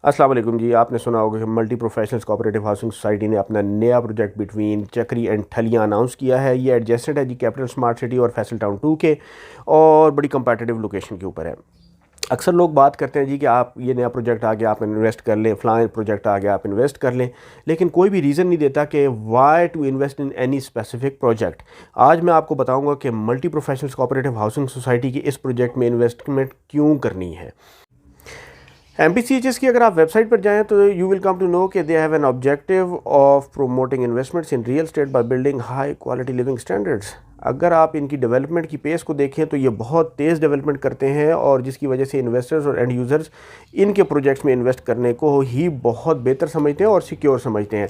अस्सलाम वालेकुम जी। आपने सुना होगा कि multi professionals cooperative housing society ने अपना नया प्रोजेक्ट बिटवीन चक्री एंड ठलियाँ अनाउंस किया है। ये एडजेसेंट है जी कैपिटल स्मार्ट सिटी और फैसल टाउन 2 के, और बड़ी कंपैटिटिव लोकेशन के ऊपर है। अक्सर लोग बात करते हैं जी कि आप ये नया प्रोजेक्ट आ गया आप इन्वेस्ट कर लें, फ़लाँ प्रोजेक्ट आ गया आप इन्वेस्ट कर लें, लेकिन कोई भी रीज़न नहीं देता कि why to invest in any specific project. आज मैं आपको बताऊंगा कि multi professionals cooperative housing society की इस प्रोजेक्ट में इन्वेस्टमेंट क्यों करनी है। एमपीसीएचएस की अगर आप वेबसाइट पर जाएं तो you will come to know कि they have an objective of promoting investments in real estate by building high quality living standards. अगर आप इनकी डेवलपमेंट की पेस को देखें तो ये बहुत तेज़ डेवलपमेंट करते हैं, और जिसकी वजह से इन्वेस्टर्स और एंड यूज़र्स इनके प्रोजेक्ट्स में इन्वेस्ट करने को ही बहुत बेहतर समझते हैं और सिक्योर समझते हैं।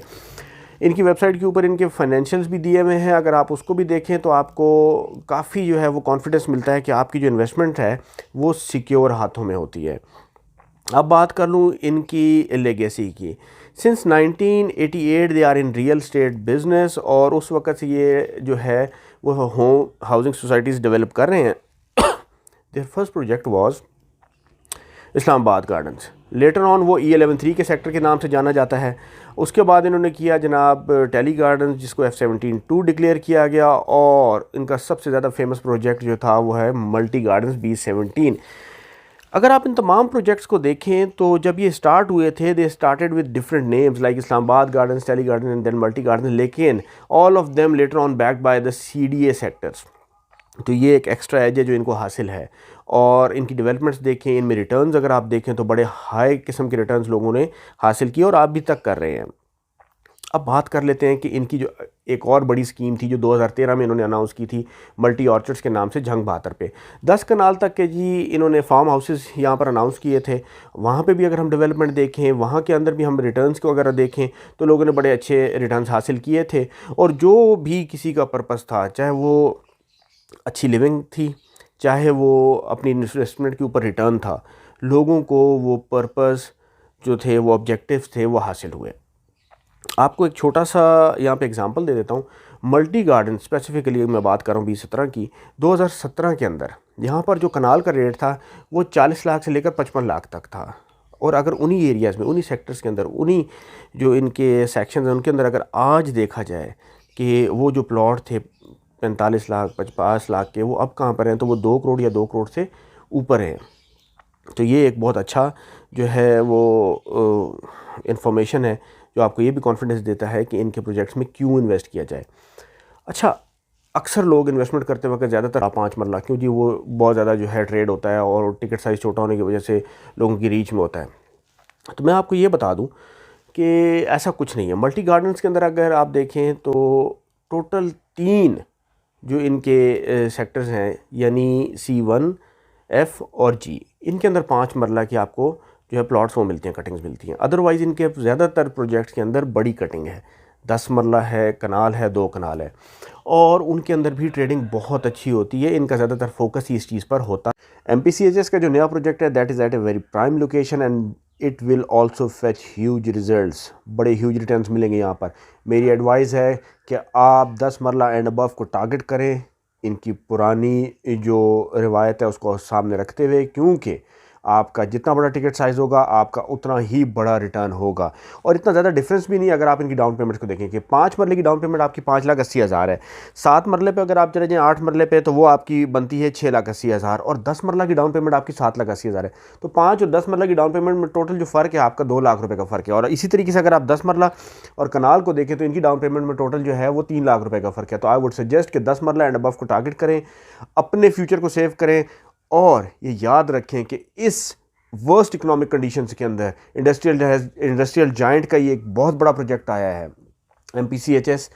इनकी वेबसाइट के ऊपर इनके फाइनेंशियल्स भी दिए हुए हैं, अगर आप उसको भी देखें तो आपको काफ़ी जो है वो कॉन्फिडेंस मिलता है कि आपकी जो इन्वेस्टमेंट है वो सिक्योर हाथों में होती है। अब बात कर लूँ इनकी लेगेसी की। Since 1988 they are in real estate business, और उस वक़्त से ये जो है वो होम हाउसिंग सोसाइटीज़ डेवलप कर रहे हैं। Their first project was Islamabad Gardens. Later on वो E11 3 के सेक्टर के नाम से जाना जाता है। उसके बाद इन्होंने किया जनाब टेली गार्डन्स, जिसको F17-2 डिक्लेयर किया गया, और इनका सबसे ज़्यादा फेमस प्रोजेक्ट जो था वो है मल्टी गार्डन्स B17। अगर आप इन तमाम प्रोजेक्ट्स को देखें तो जब ये स्टार्ट हुए थे they started with different names like Islamabad Gardens, Tele Garden and then Multi Garden, लेकिन all of them later on backed by the CDA sectors. तो ये एक एक्स्ट्रा एज है जो इनको हासिल है, और इनकी डेवलपमेंट्स देखें, इनमें रिटर्न्स अगर आप देखें तो बड़े हाई किस्म के रिटर्न्स लोगों ने हासिल किए और आप भी तक कर रहे हैं। अब बात कर लेते हैं कि इनकी जो एक और बड़ी स्कीम थी जो 2013 में इन्होंने अनाउंस की थी मल्टी ऑर्चर्ड्स के नाम से झंग बहादुर पे 10 कनाल तक के जी इन्होंने फार्म हाउसेस यहाँ पर अनाउंस किए थे। वहाँ पे भी अगर हम डेवलपमेंट देखें, वहाँ के अंदर भी हम रिटर्न्स को अगर देखें तो लोगों ने बड़े अच्छे रिटर्न्स हासिल किए थे, और जो भी किसी का पर्पस था, चाहे वो अच्छी लिविंग थी, चाहे वो अपनी इन्वेस्टमेंट के ऊपर रिटर्न था, लोगों को वो पर्पस जो थे वो ऑब्जेक्टिव्स थे वो हासिल हुए। आपको एक छोटा सा यहाँ पे एग्जांपल दे देता हूँ। मल्टी गार्डन स्पेसिफिकली मैं बात कर रहा हूँ 2017 की। 2017 के अंदर यहाँ पर जो कनाल का रेट था वो 40 लाख से लेकर 55 लाख तक था, और अगर उन्हीं एरियाज़ में, उन्हीं सेक्टर्स के अंदर, उन्हीं जो इनके सेक्शन हैं उनके अंदर अगर आज देखा जाए कि वो जो प्लॉट थे 45 लाख 50 लाख के, वो अब कहाँ पर हैं, तो वो 2 करोड़ या 2 करोड़ से ऊपर हैं। तो ये एक बहुत अच्छा जो है वो इंफॉर्मेशन है जो आपको ये भी कॉन्फिडेंस देता है कि इनके प्रोजेक्ट्स में क्यों इन्वेस्ट किया जाए। अच्छा, अक्सर लोग इन्वेस्टमेंट करते वक्त ज़्यादातर 5 मरला, क्यों जी, वो बहुत ज़्यादा जो है ट्रेड होता है और टिकट साइज़ छोटा होने की वजह से लोगों की रीच में होता है। तो मैं आपको ये बता दूं कि ऐसा कुछ नहीं है। मल्टी गार्डन्स के अंदर अगर आप देखें तो टोटल 3 जो इनके सेक्टर्स हैं, यानी C1, F और G, इनके अंदर 5 मरला की आपको जो है प्लॉट्स वो मिलती हैं, कटिंग्स मिलती हैं। अदरवाइज़ इनके ज़्यादातर प्रोजेक्ट्स के अंदर बड़ी कटिंग है, 10 मरला है, कनाल है, 2 कनाल है, और उनके अंदर भी ट्रेडिंग बहुत अच्छी होती है। इनका ज़्यादातर फोकस ही इस चीज़ पर होता है। MPCHS का जो नया प्रोजेक्ट है that is at a very prime location and it will also fetch huge results. बड़े ह्यूज रिटर्न्स मिलेंगे यहाँ पर। मेरी एडवाइस है कि आप 10 मरला एंड अबव को टारगेट करें, इनकी पुरानी जो रिवायत है उसको सामने रखते हुए, क्योंकि आपका जितना बड़ा टिकट साइज़ होगा आपका उतना ही बड़ा रिटर्न होगा, और इतना ज़्यादा डिफरेंस भी नहीं। अगर आप इनकी डाउन पेमेंट्स को देखें कि 5 मरले की डाउन पेमेंट आपकी 5,80,000 है, 7 मरले पे अगर आप चले जाएँ 8 मरले पे तो वो आपकी बनती है 6,80,000, और 10 मरला की डाउन पेमेंट आपकी 7,80,000 है। तो 5 और 10 मरला की डाउन पेमेंट में टोटल जो फ़र्क है आपका 2 लाख रुपये का फ़र्क है। और इसी तरीके से अगर आप 10 मरला और कनाल को देखें तो इनकी डाउन पेमेंट में टोटल जो है वो 3 लाख रुपये का फ़र्क है। तो आई वुड सजेस्ट कि 10 मरला एंड अबव को टारगेट करें, अपने फ्यूचर को सेव करें, और ये याद रखें कि इस वर्स्ट इकोनॉमिक कंडीशंस के अंदर इंडस्ट्रियल जायंट का ये एक बहुत बड़ा प्रोजेक्ट आया है। MPCHS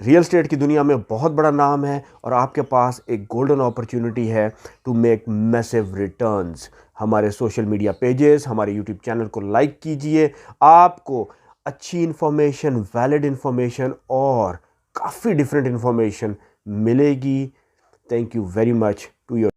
रियल स्टेट की दुनिया में बहुत बड़ा नाम है, और आपके पास एक गोल्डन अपॉर्चुनिटी है टू मेक मैसिव रिटर्न्स। हमारे सोशल मीडिया पेजेस, हमारे यूट्यूब चैनल को लाइक कीजिए। आपको अच्छी इन्फॉर्मेशन, वैलिड इन्फॉर्मेशन और काफ़ी डिफरेंट इन्फॉर्मेशन मिलेगी। Thank you very much to your